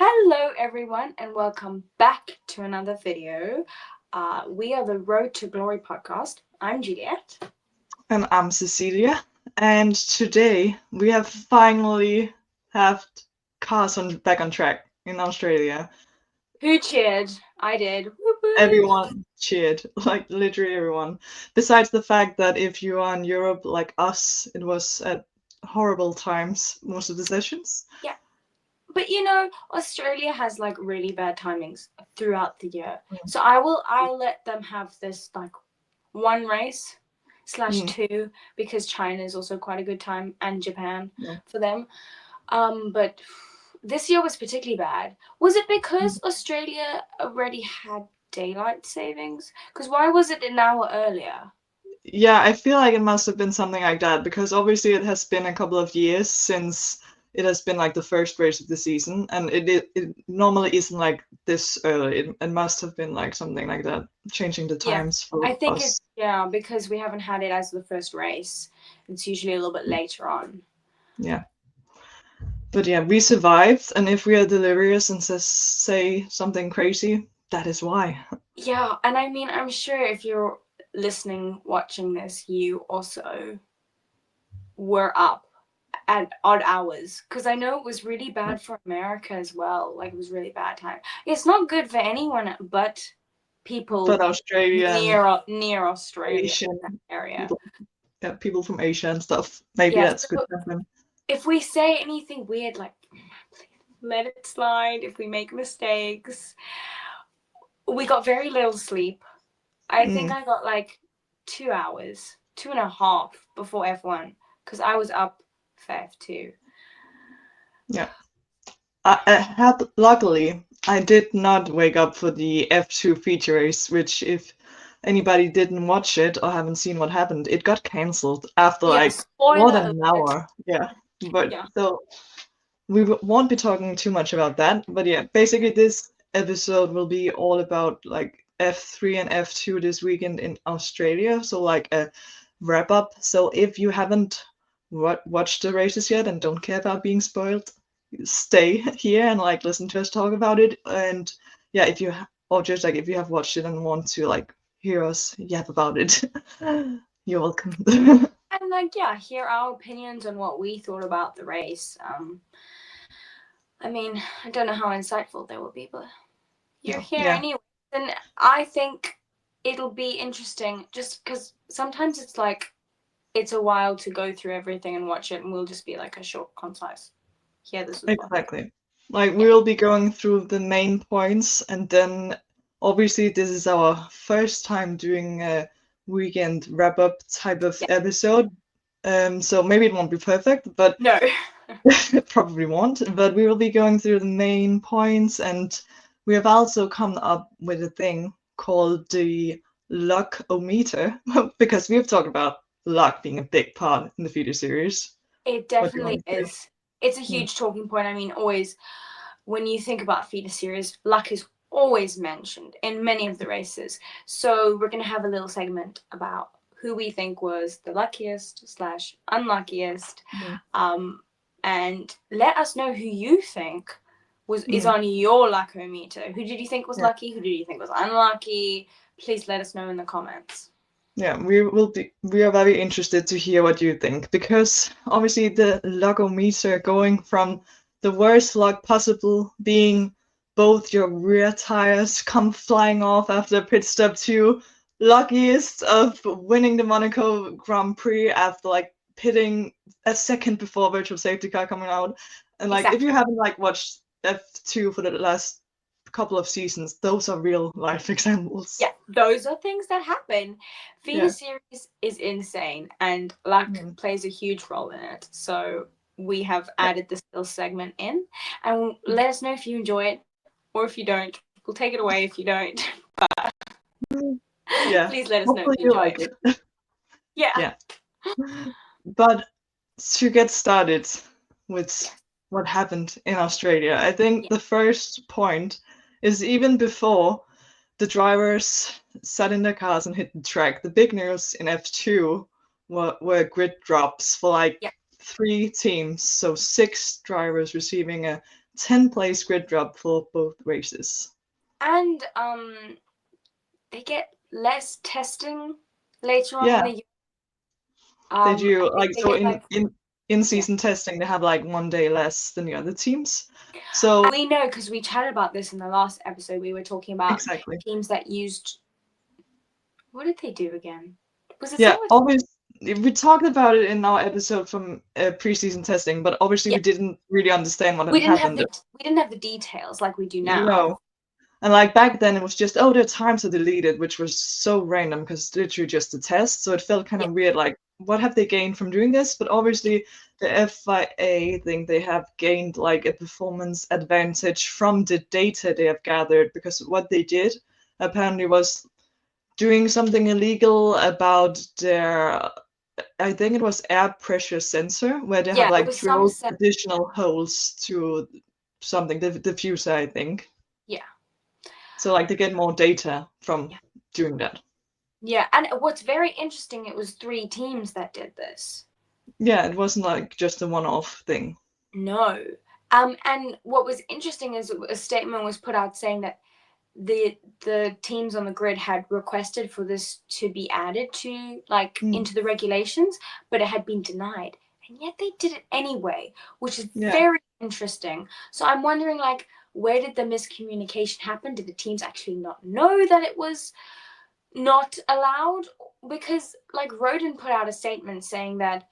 Hello everyone and welcome back to another video. We are the Road to Glory podcast. I'm Juliet. And I'm Cecilia. And today we have finally have cars back on track in Australia. Who cheered? I did. Woo-hoo. Everyone cheered, like literally everyone. Besides the fact that if you are in Europe like us, it was at horrible times most of the sessions. Yeah. But Australia has like really bad timings throughout the year. So I'll let them have this like one race / two because China is also quite a good time and Japan for them. But this year was particularly bad. Was it because Australia already had daylight savings? Because why was it an hour earlier? Yeah, I feel like it must have been something like that because obviously it has been a couple of years since it has been like the first race of the season, and it normally isn't like this early. It must have been like something like that, changing the times for I think us. because we haven't had it as the first race. It's usually a little bit later on. Yeah. But yeah, we survived, and if we are delirious and say something crazy, that is why. Yeah, and I mean, I'm sure if you're listening, watching this, you also were up at odd hours because I know it was really bad for America as well. Like it was really bad time. It's not good for anyone but people But Australian, near Australia Asian area. people, yeah, people from Asia and stuff, maybe Yeah. that's good So for them. if we say anything weird, like let it slide. If we make mistakes, we got very little sleep. I think I got like 2 hours, 2.5 before F1 because I was up for F2. Yeah. Luckily, I did not wake up for the F2 feature race, which if anybody didn't watch it or haven't seen what happened, it got cancelled after Yeah, like more than spoiler an alert. hour. Yeah. But Yeah. so we won't be talking too much about that. But yeah, basically this episode will be all about like F3 and F2 this weekend in Australia. So like a wrap up. So if you haven't watched the races yet and don't care about being spoiled, stay here and like listen to us talk about it. And yeah, if you or just like if you have watched it and want to like hear us yap about it, you're welcome. And like, yeah, hear our opinions on what we thought about the race. I mean, I don't know how insightful they will be, but you're here Yeah, anyway. And I think it'll be interesting just because sometimes it's like it's a while to go through everything and watch it, and we'll just be like a short, concise. Yeah, this is what. exactly. Like Yeah. we'll be going through the main points, and then obviously this is our first time doing a weekend wrap up type of Yeah. episode. So maybe it won't be perfect, but No. it probably won't. But we will be going through the main points, and we have also come up with a thing called the luck-o-meter because we've talked about luck being a big part in the feeder series. It What do you want definitely to say? is. It's a huge talking point. I mean, always when you think about feeder series, luck is always mentioned in many of the races. So we're going to have a little segment about who we think was the luckiest / unluckiest, and let us know who you think is on your luckometer. Who did you think was Yeah. lucky? Who did you think was unlucky? Please let us know in the comments. Yeah, we are very interested to hear what you think because obviously the luck-o-meter going from the worst luck possible being both your rear tires come flying off after a pit stop to luckiest of winning the Monaco Grand Prix after like pitting a second before virtual safety car coming out. And like if Exactly. you haven't like watched F2 for the last couple of seasons, those are real life examples. Yeah, those are things that happen. Feeder Yeah. series is insane, and luck plays a huge role in it. So we have added this little segment in, and let us know if you enjoy it or if you don't. We'll take it away if you don't. Yeah, Please let us know if hopefully you you enjoy like it. it. Yeah. Yeah. But to get started with Yes. what happened in Australia, I think Yeah. the first point is even before the drivers sat in their cars and hit the track, the big news in F2 were grid drops for like Yeah. 3 teams. So 6 drivers receiving a 10th place grid drop for both races. And they get less testing later on in the year. They do, I think like, they so get like in season testing they have like 1 day less than the other teams. So we know because we chatted about this in the last episode. We were talking about exactly. teams that used. What did they do again? Was it Yeah, something? always we talked about it in our episode from preseason testing, but obviously Yeah. we didn't really understand what We had didn't have happened. we didn't have the details like we do now. No. And like back then it was just, oh, their times are deleted, which was so random because it's literally just a test. So it felt kind Yeah. of weird, like, what have they gained from doing this? But obviously the FIA think they have gained like a performance advantage from the data they have gathered, because what they did apparently was doing something illegal about their, I think it was air pressure sensor, where they have Yeah, it like was some drilled additional holes to something, the diffuser, I think. Yeah. So like they get more data from doing that. Yeah, and what's very interesting, it was 3 teams that did this. Yeah, it wasn't like just a one-off thing. No. And what was interesting is a statement was put out saying that the teams on the grid had requested for this to be added to into the regulations, but it had been denied. And yet they did it anyway, which is very interesting. So I'm wondering, like, where did the miscommunication happen? Did the teams actually not know that it was not allowed? Because like Roden put out a statement saying that,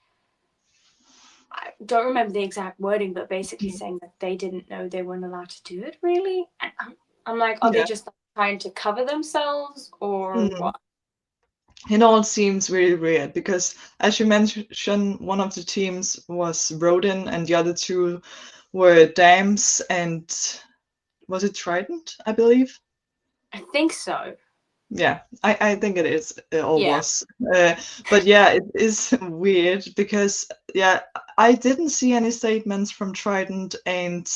I don't remember the exact wording, but basically saying that they didn't know they weren't allowed to do it, really. And I'm like, are they just trying to cover themselves or what? It all seems really weird because, as you mentioned, one of the teams was Roden and the other 2 were Dams and was it Trident, I believe? I think so. Yeah, I think it is, or was. But yeah, it is weird because, yeah, I didn't see any statements from Trident and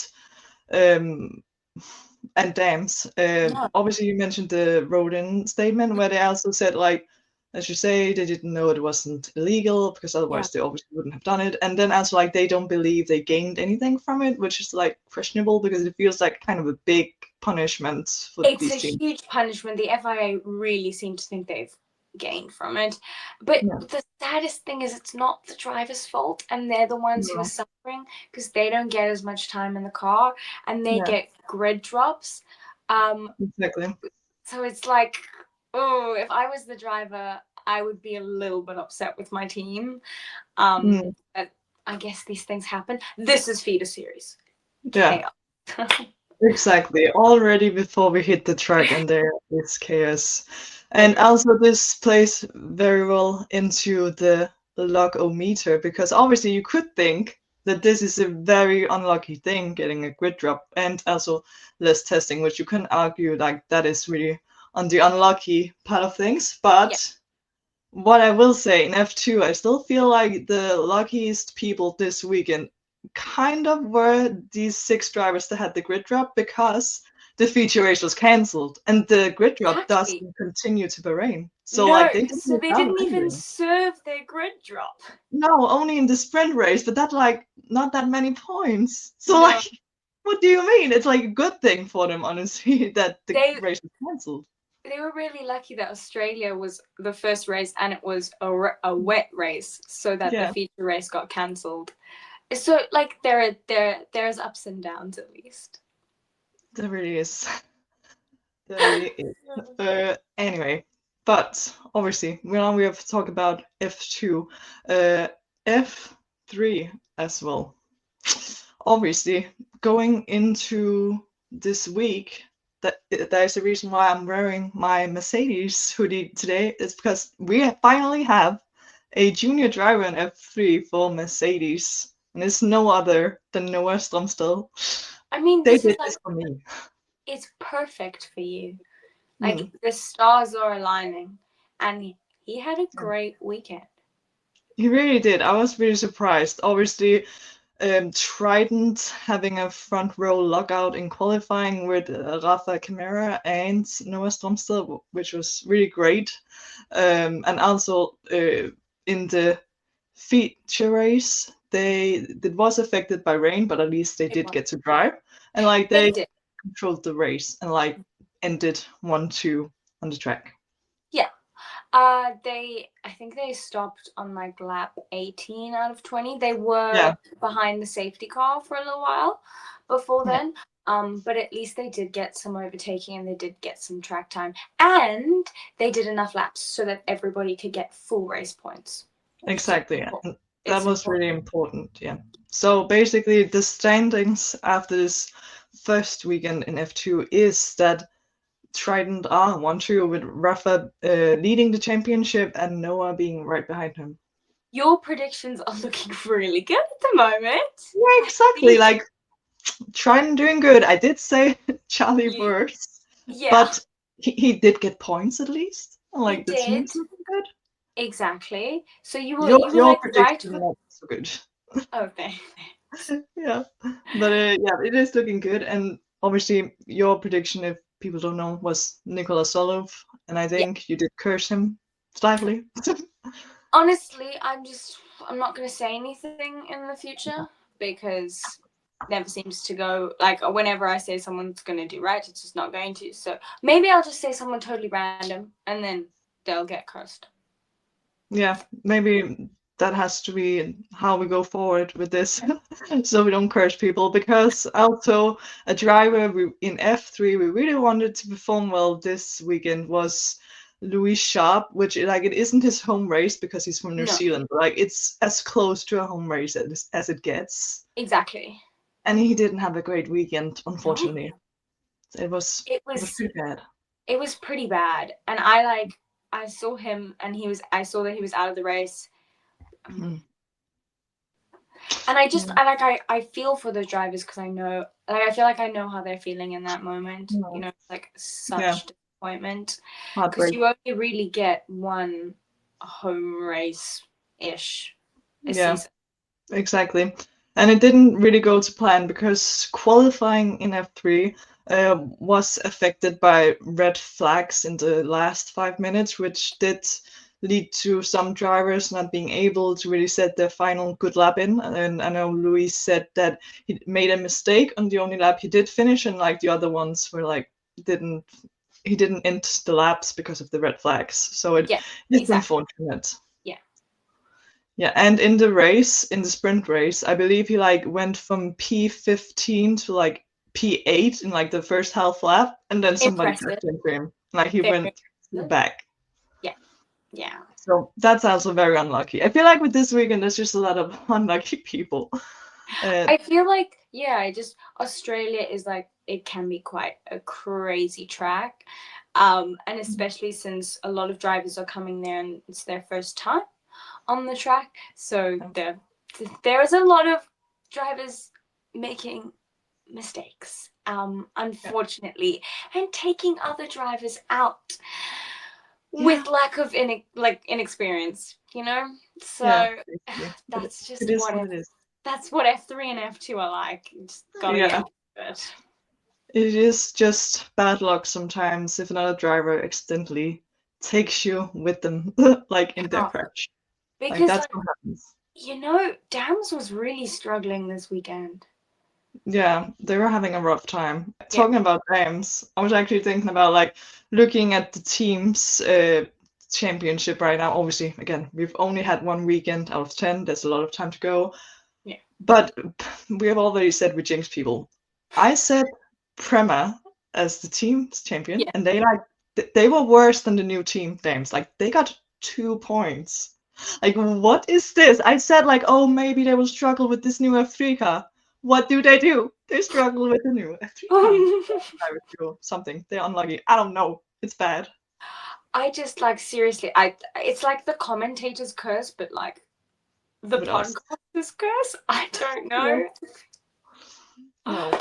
Dams. No. Obviously, you mentioned the Rodin statement where they also said, like, as you say, they didn't know it wasn't illegal because otherwise they obviously wouldn't have done it. And then also, like, they don't believe they gained anything from it, which is like questionable because it feels like kind of a big punishment for It's these a teams. huge punishment. The FIA really seem to think they've gained from it. But the saddest thing is it's not the driver's fault, and they're the ones who are suffering because they don't get as much time in the car and they get grid drops. Exactly. So it's like, oh, if I was the driver, I would be a little bit upset with my team. But I guess these things happen. This is feeder series. Yeah. Chaos. Exactly. Already before we hit the track and there is chaos. And also this plays very well into the luck-o-meter because obviously you could think that this is a very unlucky thing, getting a grid drop and also less testing, which you can argue like that is really on the unlucky part of things. But what I will say in F2, I still feel like the luckiest people this weekend kind of were these 6 drivers that had the grid drop because the feature race was cancelled and the grid drop doesn't continue to Bahrain. So No, like they didn't so miss they out on didn't even anything. serve their grid drop. No, only in the sprint race, but that like not that many points. So No. like, what do you mean? It's like a good thing for them, honestly, that the race was cancelled. They were really lucky that Australia was the first race and it was a wet race, so that the feature race got cancelled. So like there's ups and downs at least. There really is. There really is. Anyway, but obviously we have talked about F2, F3 as well. Obviously, going into this week, that is the reason why I'm wearing my Mercedes hoodie today, is because we finally have a junior driver in F3 for Mercedes, and it's no other than Noah Strømsted. I mean, they this did is like, this for me. It's perfect for you. Like the stars are aligning, and he had a great weekend. He really did. I was really surprised. Obviously, Trident having a front row lockout in qualifying with Rafa Camara and Noah Strømsted, which was really great. And also in the feature race, it was affected by rain, but at least they did get to drive, and like They they did. controlled the race and like ended 1-2 on the track. Yeah. I think they stopped on like lap 18 out of 20. They were behind the safety car for a little while before then. But at least they did get some overtaking and they did get some track time. And they did enough laps so that everybody could get full race points. Exactly. Yeah. That was important. really important. Yeah. So basically, the standings after this first weekend in F2 is that Trident are 1-2 with Rafa leading the championship and Noah being right behind him. Your predictions are looking really good at the moment. Yeah, exactly. Like Trident doing good. I did say Charlie first, but he did get points at least. Like the team's looking good. Exactly. So you were Your like prediction right. not so good. Okay. Yeah, but yeah, it is looking good. And obviously, your prediction, if people don't know, was Nikola Solov, and I think you did curse him slightly. Honestly, I'm not going to say anything in the future because it never seems to go, like whenever I say someone's going to do right, it's just not going to. So maybe I'll just say someone totally random and then they'll get cursed. Yeah, maybe that has to be how we go forward with this, so we don't curse people. Because also a driver in F3 we really wanted to perform well this weekend was Louis Sharp, which like it isn't his home race because he's from New Zealand, but like it's as close to a home race as it gets. Exactly. And he didn't have a great weekend, unfortunately. No. It was pretty bad. It was pretty bad, and I saw him, and I saw that he was out of the race. And I feel for those drivers because I know, like, I feel like I know how they're feeling in that moment. You know, like such disappointment because you only really get one home race ish a season. Exactly. And it didn't really go to plan because qualifying in F3 was affected by red flags in the last 5 minutes, which did lead to some drivers not being able to really set their final good lap in. And I know Luis said that he made a mistake on the only lap he did finish, and like the other ones were like he didn't end the laps because of the red flags. So it's unfortunate. Yeah, and in the race, in the sprint race, I believe he like went from P15 to like P8 in like the first half lap, and then somebody crashed into him. Like he went back. Yeah. So that's also very unlucky. I feel like with this weekend, there's just a lot of unlucky people. I feel like Australia is like, it can be quite a crazy track, and especially since a lot of drivers are coming there and it's their first time on the track, so there is a lot of drivers making mistakes, unfortunately, and taking other drivers out with lack of inexperience, you know. So that's just what it is. That's what F3 and F2 are like. You just gotta get it. It is just bad luck sometimes if another driver accidentally takes you with them, like in their crash. Because like that's what happens. You know, Dams was really struggling this weekend. Yeah, they were having a rough time. Talking about Dams, I was actually thinking about like looking at the team's championship right now. Obviously, again, we've only had one weekend out of 10. There's a lot of time to go. Yeah. But we have already said we jinx people. I said Prema as the team's champion, and they were worse than the new team Dams. Like they got 2 points. Like what is this? I said like, oh, maybe they will struggle with this new F3 car. What do? They struggle with the new F3 car. Something. They're unlucky. I don't know. It's bad. I just like seriously. It's like the commentator's curse, but like the podcaster's curse. I don't know. No,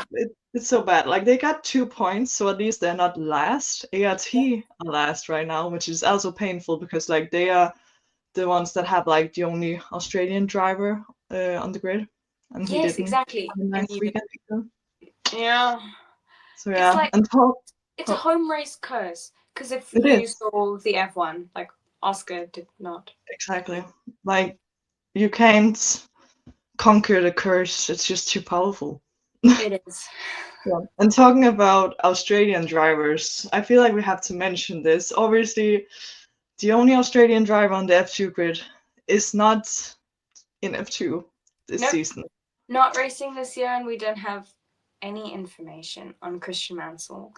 it's so bad. Like they got 2 points, so at least they're not last. ART are last right now, which is also painful because like they are the ones that have like the only Australian driver on the grid, and he didn't exactly. have a nice weekend either. Yeah. So yeah, it's a home race curse because if you saw the F1, like Oscar did not. Exactly. Like you can't conquer the curse. It's just too powerful. It is. Yeah. And talking about Australian drivers, I feel like we have to mention this. Obviously, the only Australian driver on the F2 grid is not in F2 this Nope, season. not racing this year, and we don't have any information on Christian Mansell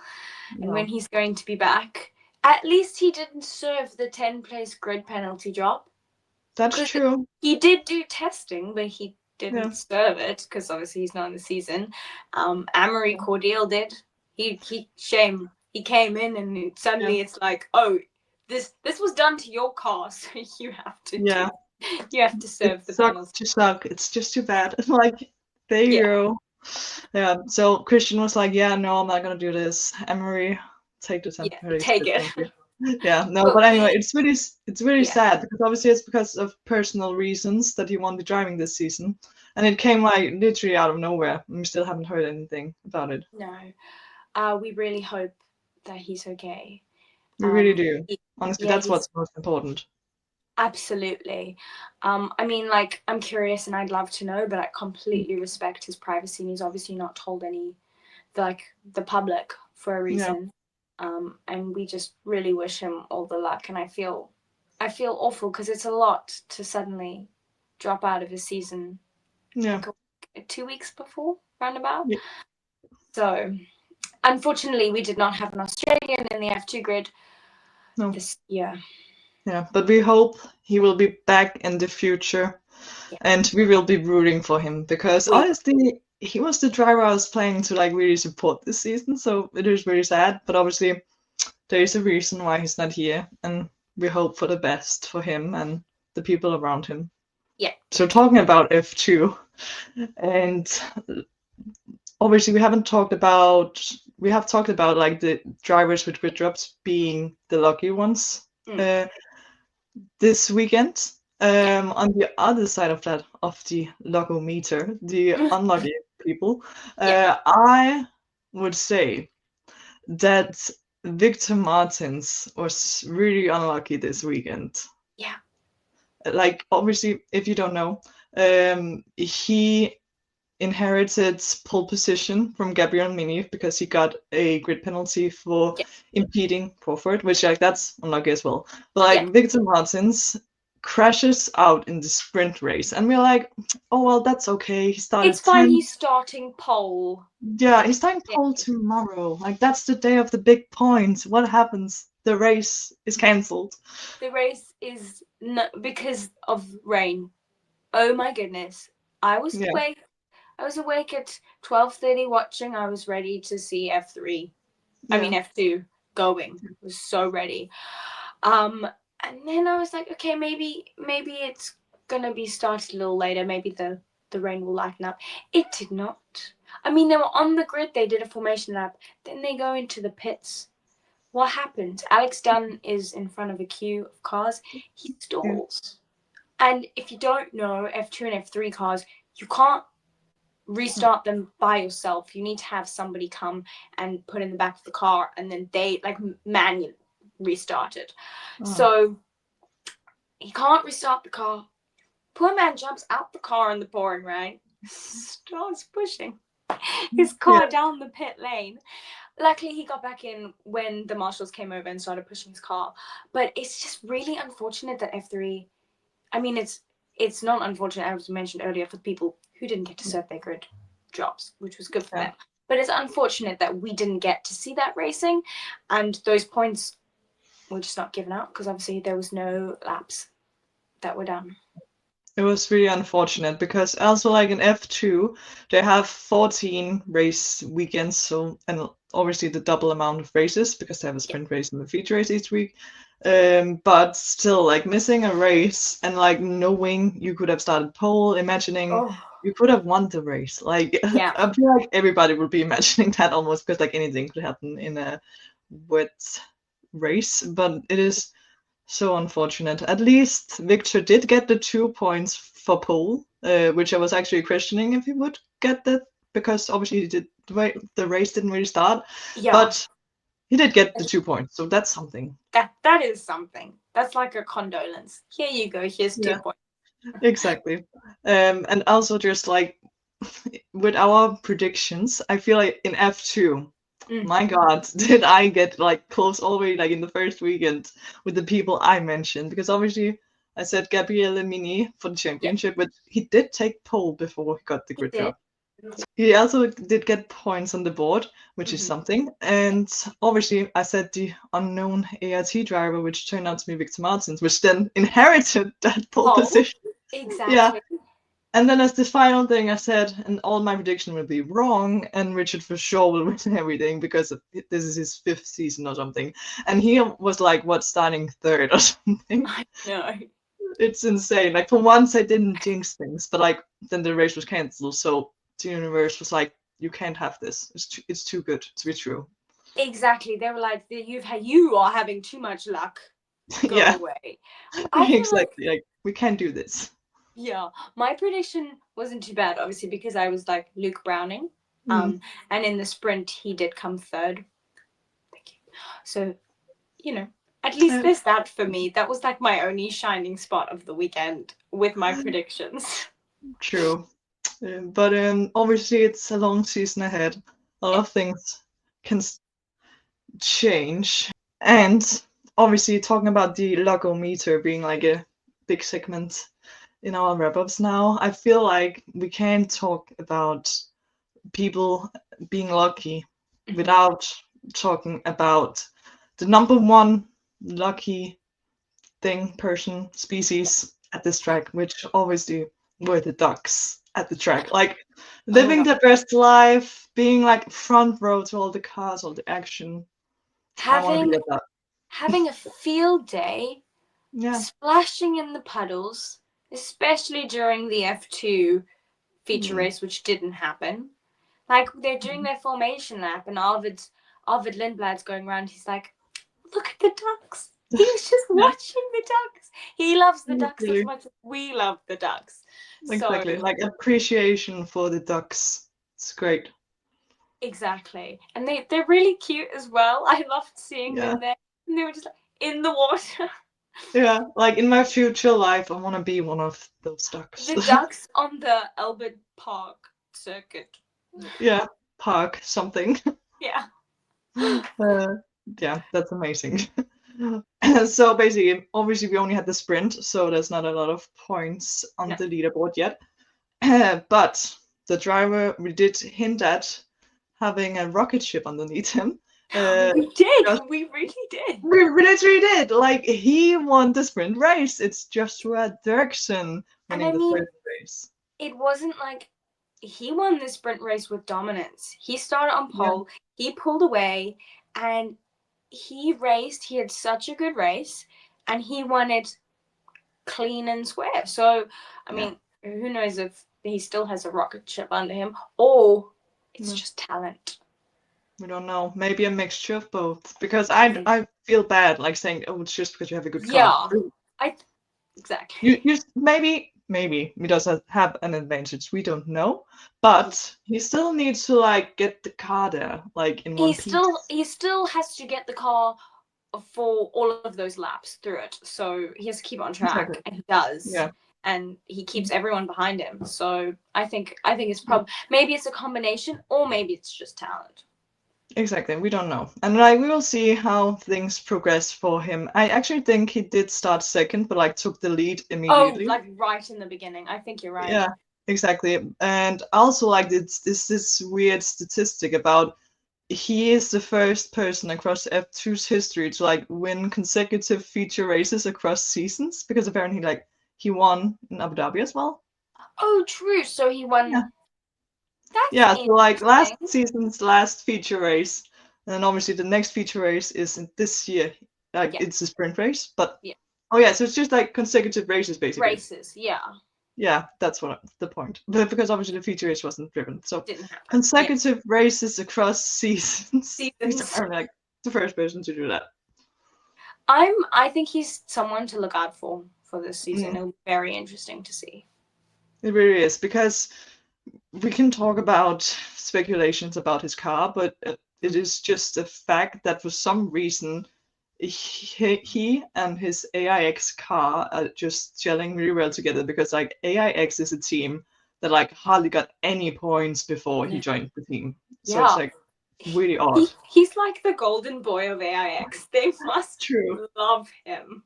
and when he's going to be back. At least he didn't serve the 10-place grid penalty job. That's true. He did do testing, but he didn't Yeah. serve it because obviously he's not in the season. Amory Cordial did. He shame. He came in and suddenly it's like, oh, this was done to your car, so you have to you have to serve the penalty. To suck. It's just too bad. Like, there you go. Yeah. So Christian was like, yeah, no, I'm not gonna do this. Emery, take the 10th place. Take it. Yeah, no, but anyway, it's really sad because obviously it's because of personal reasons that he won't be driving this season, and it came like literally out of nowhere, and we still haven't heard anything about it. No, we really hope that he's okay. We really do. Honestly, that's what's most important. Absolutely. I mean, like, I'm curious and I'd love to know, but I completely respect his privacy, and he's obviously not told the public for a reason. And we just really wish him all the luck. And I feel awful because it's a lot to suddenly drop out of his season. Yeah. Like 2 weeks before, roundabout. Yeah. So, unfortunately, we did not have an Australian in the F2 grid this year. Yeah, but we hope he will be back in the future, and we will be rooting for him because honestly, he was the driver I was planning to like really support this season. So it is really sad, but obviously there is a reason why he's not here, and we hope for the best for him and the people around him. Yeah. So talking about F2, and obviously we have talked about like the drivers with grid drops being the lucky ones. This weekend, on the other side of that, of the logometer, the unlucky people, I would say that Victor Martins was really unlucky this weekend. Yeah. Like, obviously, if you don't know, he inherited pole position from Gabriel Mini because he got a grid penalty for impeding Crawford, which like that's unlucky as well. But like Victor Martins crashes out in the sprint race, and we're like, oh well, that's okay. He started. It's fine. He's starting pole. Yeah, he's starting pole tomorrow. Like that's the day of the big point. What happens? The race is cancelled. The race is because of rain. Oh my goodness! I was awake. I was awake at 12:30 watching. I was ready to see F3. I mean F2 going. I was so ready. And then I was like, okay, maybe it's gonna be started a little later. Maybe the rain will lighten up. It did not. I mean, they were on the grid. They did a formation lap. Then they go into the pits. What happened? Alex Dunn is in front of a queue of cars. He stalls. And if you don't know, F2 and F3 cars, you can't restart them by yourself. You need to have somebody come and put in the back of the car, and then they like manually restart it. So he can't restart the car. Poor man jumps out the car in the pouring rain, starts pushing his car down the pit lane. Luckily, he got back in when the marshals came over and started pushing his car. But it's just really unfortunate that F3. I mean, it's not unfortunate, as mentioned earlier, for the people who didn't get to serve their grid jobs, which was good for them. But it's unfortunate that we didn't get to see that racing, and those points were just not given out because obviously there was no laps that were done. It was really unfortunate because also like in F2, they have 14 race weekends, so and obviously the double amount of races because they have a sprint race and a feature race each week. But still, like missing a race and like knowing you could have started pole, imagining you could have won the race. Like I feel like everybody would be imagining that almost because like anything could happen in a wet race, but it is so unfortunate. At least Victor did get the 2 points for pole, which I was actually questioning if he would get that because obviously the race didn't really start. But he did get the 2 points, so that's something. That is something. That's like a condolence. Here you go. Here's 2 points. Exactly. And also just like with our predictions, I feel like in F2, Mm, my God, did I get like close already like in the first weekend with the people I mentioned? Because obviously I said Gabriele Mini for the yeah, championship, but he did take pole before he got the he grid did. drop. He also did get points on the board, which is Hmm. something. And obviously I said the unknown ART driver, which turned out to be Victor Martins, which then inherited that pole Oh, position. Yeah. exactly. And then as the final thing, I said, and all my prediction will be wrong, and Richard for sure will win everything because this is his 5th season or something. And he was like, what, starting 3rd or something? I know. It's insane. Like, for once, I didn't jinx things, but like, then the race was cancelled, so the universe was like, you can't have this. It's too good to be true. Exactly. They were like, you are having too much luck. Go Yeah, away. I feel like, exactly. Like, we can't do this. yeah, my prediction wasn't too bad, obviously, because I was like Luke Browning. Mm. And in the sprint, he did come third. Thank you. So, you know, at least Uh, there's that for me. That was like my only shining spot of the weekend with my predictions. True. But obviously, it's a long season ahead. A lot Yeah. of things can change. And obviously, talking about the logometer being like a big segment in our wrap ups now, I feel like we can't talk about people being lucky Mhm. without talking about the number one lucky thing, person, species at this track, which obviously were the ducks at the track. Like Oh my living god. their best life, being like front row to all the cars, all the action. I want to be Having at that. having a field day, Yeah. splashing in the puddles, especially during the F2 feature Mm. race, which didn't happen. Like they're doing their formation lap, and Arvid Lindblad's going around. He's like, "Look at the ducks." He was just Yeah, watching the ducks. He loves the ducks as really. much as we love the ducks. So Exactly. Like appreciation for the ducks. It's great. exactly, and they're really cute as well. I loved seeing Yeah. them there, and they were just like in the water. Yeah. Like in my future life, I want to be one of those ducks. The ducks on the Albert Park circuit. Yeah. Park something. Yeah. Uh, yeah, that's amazing. So basically, obviously, we only had the sprint, so there's not a lot of points on No. the leaderboard yet. But the driver we did hint at having a rocket ship underneath him. We did. Just, We really did. we literally did. Like he won the sprint race. It's Joshua Dirksen And winning I the mean, first race. it wasn't like he won the sprint race with dominance. He started on Yeah. pole, he pulled away, and he raced. He had such a good race, and he won it clean and square. So, I Yeah. mean, who knows if he still has a rocket ship under him or it's Yeah. just talent. We don't know. Maybe a mixture of both. Because I feel bad like saying, oh, it's just because you have a good car. Yeah, I exactly. You maybe he does have an advantage. We don't know, but he still needs to like get the car there, like in one piece. He still has to get the car for all of those laps through it. So he has to keep on Exactly. track, and he does. Yeah. And he keeps everyone behind him. So I think it's probably maybe it's a combination, or maybe it's just talent. Exactly. We don't know, and like we will see how things progress for him. I actually think he did start second, but like took the lead Oh, immediately. like right in the beginning. I think you're right. Yeah. Exactly. And also like this weird statistic about he is the first person across F2's history to like win consecutive feature races across seasons because apparently like he won in Abu Dhabi as well. Oh, true. So he won. Yeah. That's Yeah, so like last interesting. season's last feature race, and then obviously the next feature race is in this year. Like Yeah, it's a sprint race, but yeah. oh yeah, so it's just like consecutive races basically. Races. Yeah, Yeah, that's what the point. But because obviously the feature race wasn't driven. So didn't happen. Yeah, consecutive races across seasons. He's seasons. apparently like the first person to do that. I think he's someone to look out for this season. Mm, It'll be very interesting to see. it really is because we can talk about speculations about his car, but it is just a fact that for some reason he and his AIX car are just gelling really well together, because like AIX is a team that like hardly got any points before he joined the team. So it's Yeah. like really odd. He's like the golden boy of AIX. They must True. love him.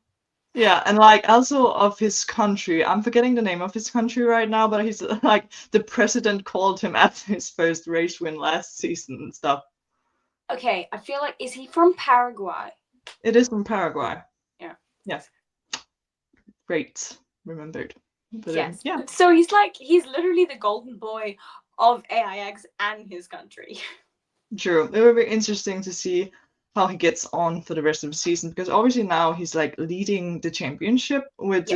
Yeah, and like also of his country. I'm forgetting the name of his country right now, but he's like the president called him after his first race win last season and stuff. Okay, I feel like, is he from Paraguay? It is from Paraguay. Yeah. Yeah. Great. Remembered. But Yes. yeah. So he's literally the golden boy of AIX and his country. True. It will be interesting to see how he gets on for the rest of the season, because obviously now he's like leading the championship with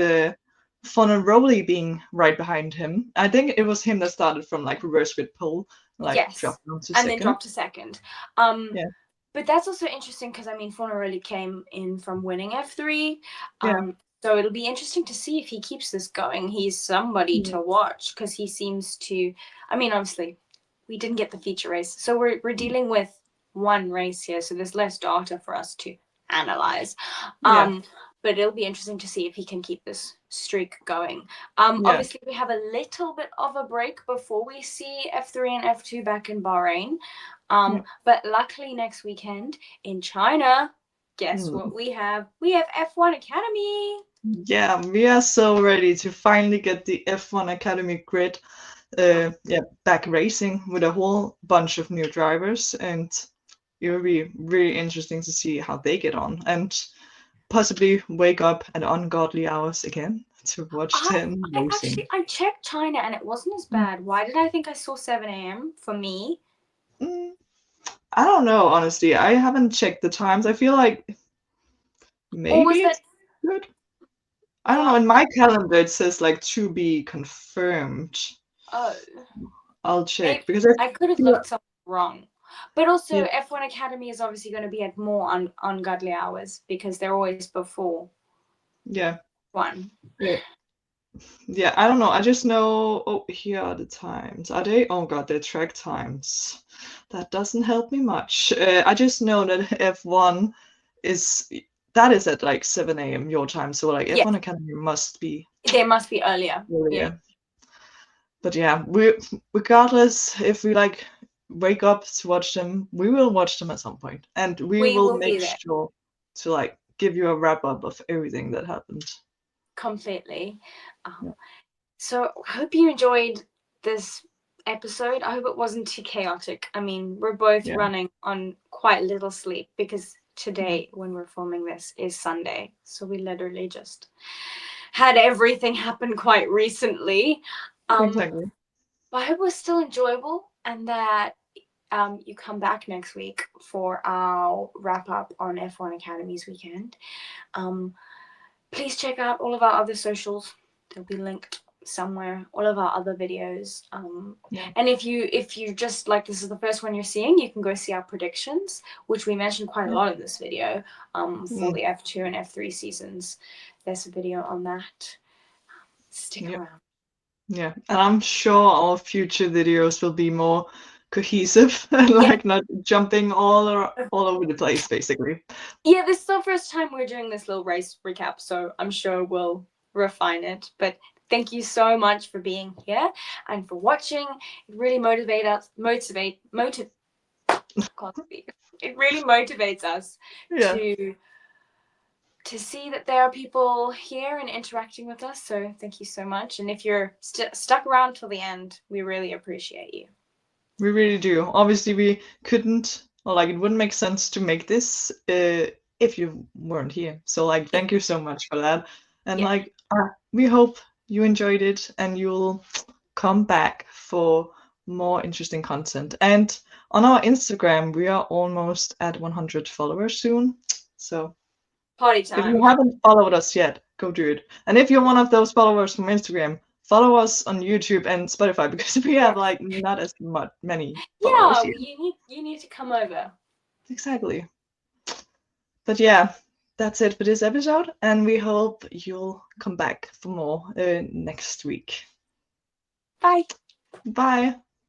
Fonoroli being right behind him. I think it was him that started from like reverse grid pole, like dropped down to and second. then dropped to second. Yeah. But that's also interesting because I mean Fonoroli came in from winning F3. Yeah. So it'll be interesting to see if he keeps this going. He's somebody to watch because he seems to. I mean, obviously, we didn't get the feature race, so we're dealing with one race here, so there's less data for us to analyze. But it'll be interesting to see if he can keep this streak going. Obviously, we have a little bit of a break before we see F3 and F2 back in Bahrain. But luckily next weekend in China, guess what we have? We have F1 Academy. Yeah, we are so ready to finally get the F1 Academy grid back racing with a whole bunch of new drivers, and it will be really interesting to see how they get on and possibly wake up at ungodly hours again to watch them racing. I checked China and it wasn't as bad. Why did I think I saw 7 a.m. for me? I don't know, honestly. I haven't checked the times. I feel like maybe it's good. I don't know. In my calendar, it says like to be confirmed. Oh. I'll check because I could have looked something wrong. But also, F1 Academy is obviously going to be at more ungodly hours because they're always before. One. Yeah, I don't know. I just know. Oh, here are the times. Are they? Oh God, they're track times. That doesn't help me much. I just know that F1 is at like 7 a.m. your time. So like F1 Academy must be. They must be earlier. Yeah. But yeah, regardless if we like wake up to watch them, we will watch them at some point, and we will make sure to like give you a wrap up of everything that happened. Completely. So I hope you enjoyed this episode. I hope it wasn't too chaotic. I mean, we're both running on quite little sleep because today, when we're filming this, is Sunday. So we literally just had everything happen quite recently. Exactly. But I hope it was still enjoyable and that you come back next week for our wrap up on F1 Academy's weekend. Please check out all of our other socials. They'll be linked somewhere. All of our other videos. And if you just like this is the first one you're seeing, you can go see our predictions, which we mentioned quite a lot in this video for the F2 and F3 seasons. There's a video on that. Stick around. Yeah, and I'm sure our future videos will be more cohesive and like not jumping all over the place, basically. Yeah, this is the first time we're doing this little race recap, so I'm sure we'll refine it. But thank you so much for being here and for watching. It really motivates us to see that there are people here and interacting with us. So thank you so much. And if you're stuck around till the end, we really appreciate you. We really do. Obviously, we couldn't, or like, it wouldn't make sense to make this if you weren't here. So, like, thank you so much for that. And like, we hope you enjoyed it and you'll come back for more interesting content. And on our Instagram, we are almost at 100 followers soon. So party time. If you haven't followed us yet, go do it. And if you're one of those followers from Instagram, follow us on YouTube and Spotify because we have like not as many followers here. You need to come over. Exactly. But yeah, that's it for this episode, and we hope you'll come back for more next week. Bye. Bye.